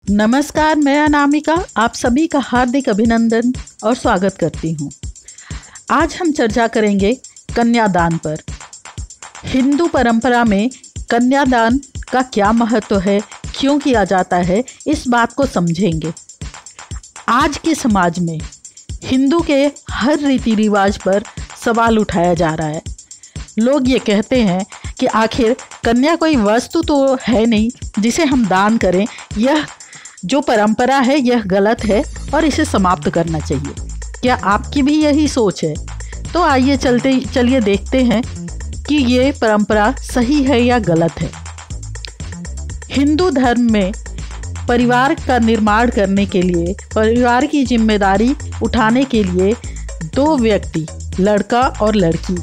नमस्कार, मैं अनामिका आप सभी का हार्दिक अभिनंदन और स्वागत करती हूँ। आज हम चर्चा करेंगे कन्यादान पर। हिंदू परंपरा में कन्यादान का क्या महत्व है, क्यों किया जाता है, इस बात को समझेंगे। आज के समाज में हिंदू के हर रीति रिवाज पर सवाल उठाया जा रहा है। लोग ये कहते हैं कि आखिर कन्या कोई वस्तु तो है नहीं जिसे हम दान करें। यह जो परंपरा है यह गलत है और इसे समाप्त करना चाहिए। क्या आपकी भी यही सोच है? तो आइए चलिए देखते हैं कि ये परंपरा सही है या गलत है। हिंदू धर्म में परिवार का निर्माण करने के लिए, परिवार की जिम्मेदारी उठाने के लिए दो व्यक्ति, लड़का और लड़की,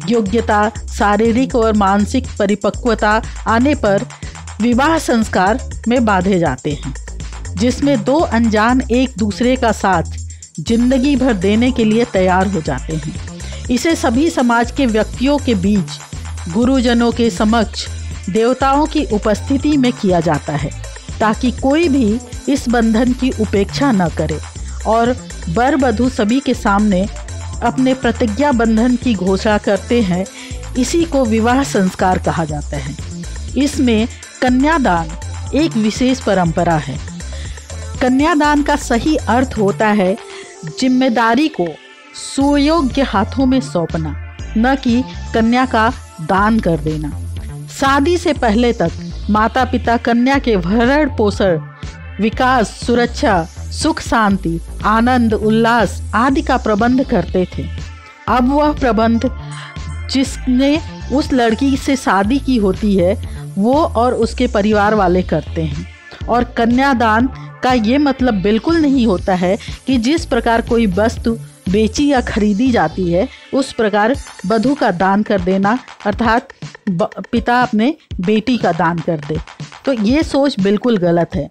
योग्यता, शारीरिक और मानसिक परिपक्वता आने पर विवाह संस्कार में बांधे जाते हैं, जिसमें दो अनजान एक दूसरे का साथ जिंदगी भर देने के लिए तैयार हो जाते हैं। इसे सभी समाज के व्यक्तियों के बीच, गुरुजनों के समक्ष, देवताओं की उपस्थिति में किया जाता है, ताकि कोई भी इस बंधन की उपेक्षा न करे और वर वधू सभी के सामने अपने प्रतिज्ञा बंधन की घोषणा करते हैं। इसी को विवाह संस्कार कहा जाता है। इसमें कन्यादान एक विशेष परंपरा है। कन्यादान का सही अर्थ होता है जिम्मेदारी को सुयोग्य हाथों में सौंपना, न कि कन्या का दान कर देना। शादी से पहले तक माता पिता कन्या के भरण पोषण, विकास, सुरक्षा, सुख शांति, आनंद, उल्लास आदि का प्रबंध करते थे। अब वह प्रबंध जिसने उस लड़की से शादी की होती है वो और उसके परिवार वाले करते हैं। और कन्यादान का ये मतलब बिल्कुल नहीं होता है कि जिस प्रकार कोई वस्तु बेची या खरीदी जाती है उस प्रकार वधू का दान कर देना, अर्थात पिता अपने बेटी का दान कर दे। तो ये सोच बिल्कुल गलत है।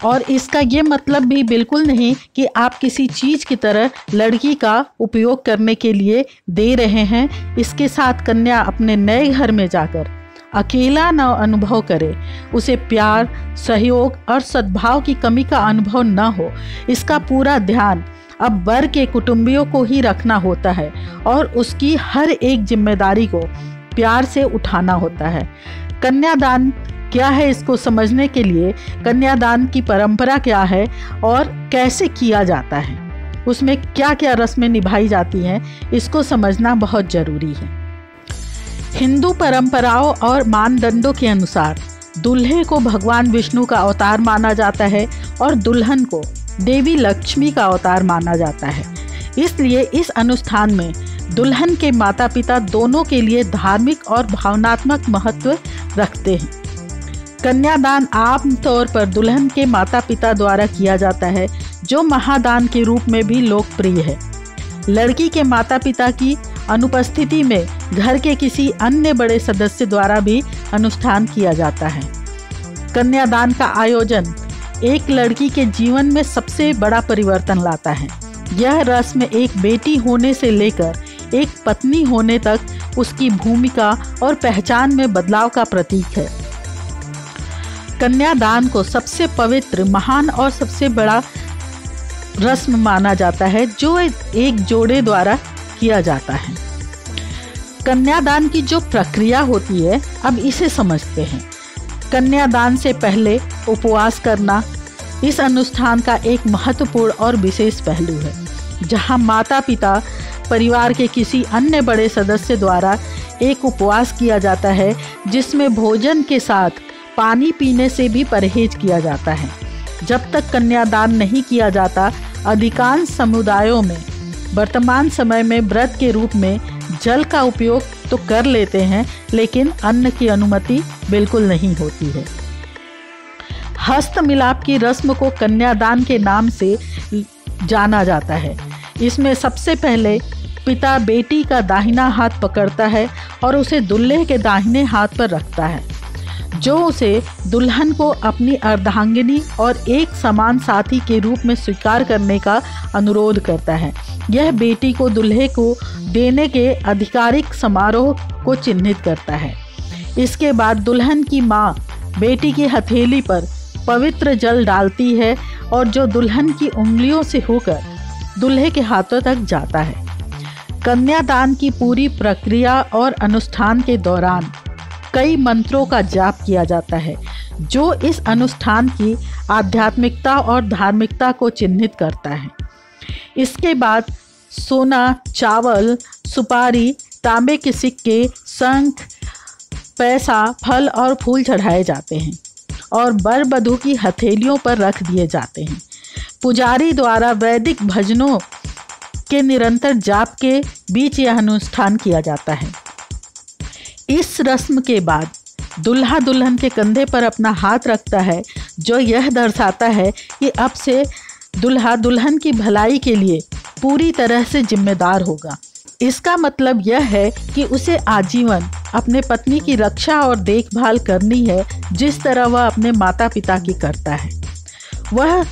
और इसका ये मतलब भी बिल्कुल नहीं कि आप किसी चीज़ की तरह लड़की का उपयोग करने के लिए दे रहे हैं। इसके साथ कन्या अपने नए घर में जाकर अकेला न अनुभव करे, उसे प्यार, सहयोग और सद्भाव की कमी का अनुभव न हो, इसका पूरा ध्यान अब वर के कुटुंबियों को ही रखना होता है और उसकी हर एक जिम्मेदारी को प्यार से उठाना होता है। कन्यादान क्या है, इसको समझने के लिए कन्यादान की परंपरा क्या है और कैसे किया जाता है, उसमें क्या क्या रस्में निभाई जाती हैं, इसको समझना बहुत ज़रूरी है। हिंदू परंपराओं और मानदंडों के अनुसार दूल्हे को भगवान विष्णु का अवतार माना जाता है और दुल्हन को देवी लक्ष्मी का अवतार माना जाता है। इसलिए इस अनुष्ठान में दुल्हन के माता पिता दोनों के लिए धार्मिक और भावनात्मक महत्व रखते हैं। कन्यादान आमतौर पर दुल्हन के माता पिता द्वारा किया जाता है, जो महादान के रूप में भी लोकप्रिय है। लड़की के माता पिता की अनुपस्थिति में घर के किसी अन्य बड़े सदस्य द्वारा भी अनुष्ठान किया जाता है। कन्यादान का आयोजन एक लड़की के जीवन में सबसे बड़ा परिवर्तन लाता है। यह रस्म एक बेटी होने से लेकर एक पत्नी होने तक उसकी भूमिका और पहचान में बदलाव का प्रतीक है। कन्यादान को सबसे पवित्र, महान और सबसे बड़ा रस्म माना जाता है जो एक जोड़े द्वारा किया जाता है। कन्यादान की जो प्रक्रिया होती है, अब इसे समझते हैं। कन्यादान से पहले उपवास करना इस अनुष्ठान का एक महत्वपूर्ण और विशेष पहलू है, जहां माता पिता, परिवार के किसी अन्य बड़े सदस्य द्वारा एक उपवास किया जाता है, जिसमें भोजन के साथ पानी पीने से भी परहेज किया जाता है। जब तक कन्यादान नहीं किया जाता, अधिकांश समुदायों में वर्तमान समय में व्रत के रूप में जल का उपयोग तो कर लेते हैं, लेकिन अन्न की अनुमति बिल्कुल नहीं होती है। हस्त मिलाप की रस्म को कन्यादान के नाम से जाना जाता है। इसमें सबसे पहले पिता बेटी का दाहिना हाथ पकड़ता है और उसे दूल्हे के दाहिने हाथ पर रखता है, जो उसे दुल्हन को अपनी अर्धांगिनी और एक समान साथी के रूप में स्वीकार करने का अनुरोध करता है। यह बेटी को दूल्हे को देने के आधिकारिक समारोह को चिन्हित करता है। इसके बाद दुल्हन की माँ बेटी की हथेली पर पवित्र जल डालती है और जो दुल्हन की उंगलियों से होकर दूल्हे के हाथों तक जाता है। कन्यादान की पूरी प्रक्रिया और अनुष्ठान के दौरान कई मंत्रों का जाप किया जाता है, जो इस अनुष्ठान की आध्यात्मिकता और धार्मिकता को चिन्हित करता है। इसके बाद सोना, चावल, सुपारी, तांबे के सिक्के, शंख, पैसा, फल और फूल चढ़ाए जाते हैं और वर वधू की हथेलियों पर रख दिए जाते हैं। पुजारी द्वारा वैदिक भजनों के निरंतर जाप के बीच यह अनुष्ठान किया जाता है। इस रस्म के बाद दुल्हा दुल्हन के कंधे पर अपना हाथ रखता है, जो यह दर्शाता है कि अब से दुल्हा दुल्हन की भलाई के लिए पूरी तरह से जिम्मेदार होगा। इसका मतलब यह है कि उसे आजीवन अपने पत्नी की रक्षा और देखभाल करनी है, जिस तरह वह अपने माता पिता की करता है। वह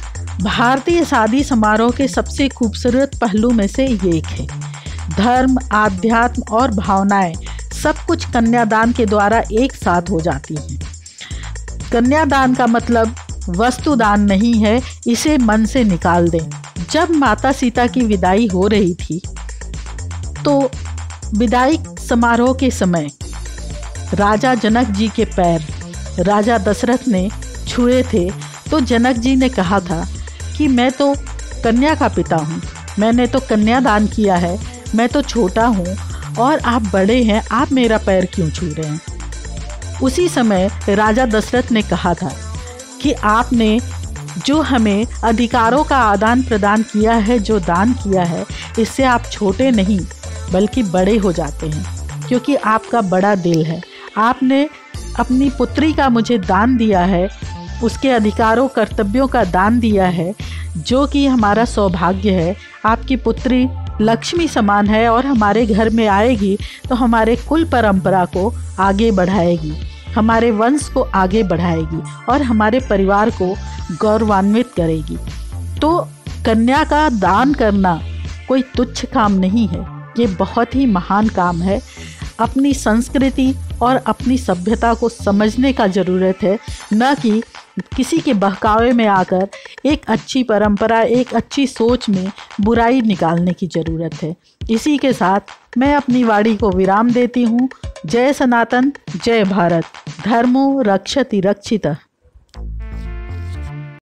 भारतीय शादी समारोह के सबसे खूबसूरत पहलू में से एक है। धर्म, आध्यात्म और भावनाएं सब कुछ कन्यादान के द्वारा एक साथ हो जाती हैं। कन्यादान का मतलब वस्तुदान नहीं है, इसे मन से निकाल दें। जब माता सीता की विदाई हो रही थी तो विदाई समारोह के समय राजा जनक जी के पैर राजा दशरथ ने छुए थे, तो जनक जी ने कहा था कि मैं तो कन्या का पिता हूँ, मैंने तो कन्यादान किया है, मैं तो छोटा हूँ और आप बड़े हैं, आप मेरा पैर क्यों छू रहे हैं। उसी समय राजा दशरथ ने कहा था कि आपने जो हमें अधिकारों का आदान प्रदान किया है, जो दान किया है, इससे आप छोटे नहीं बल्कि बड़े हो जाते हैं, क्योंकि आपका बड़ा दिल है। आपने अपनी पुत्री का मुझे दान दिया है, उसके अधिकारों कर्तव्यों का दान दिया है, जो कि हमारा सौभाग्य है। आपकी पुत्री लक्ष्मी समान है और हमारे घर में आएगी तो हमारे कुल परंपरा को आगे बढ़ाएगी, हमारे वंश को आगे बढ़ाएगी और हमारे परिवार को गौरवान्वित करेगी। तो कन्या का दान करना कोई तुच्छ काम नहीं है, ये बहुत ही महान काम है। अपनी संस्कृति और अपनी सभ्यता को समझने का ज़रूरत है, न कि किसी के बहकावे में आकर एक अच्छी परंपरा, एक अच्छी सोच में बुराई निकालने की ज़रूरत है। इसी के साथ मैं अपनी वाणी को विराम देती हूँ। जय सनातन, जय भारत, धर्मो रक्षति रक्षितः।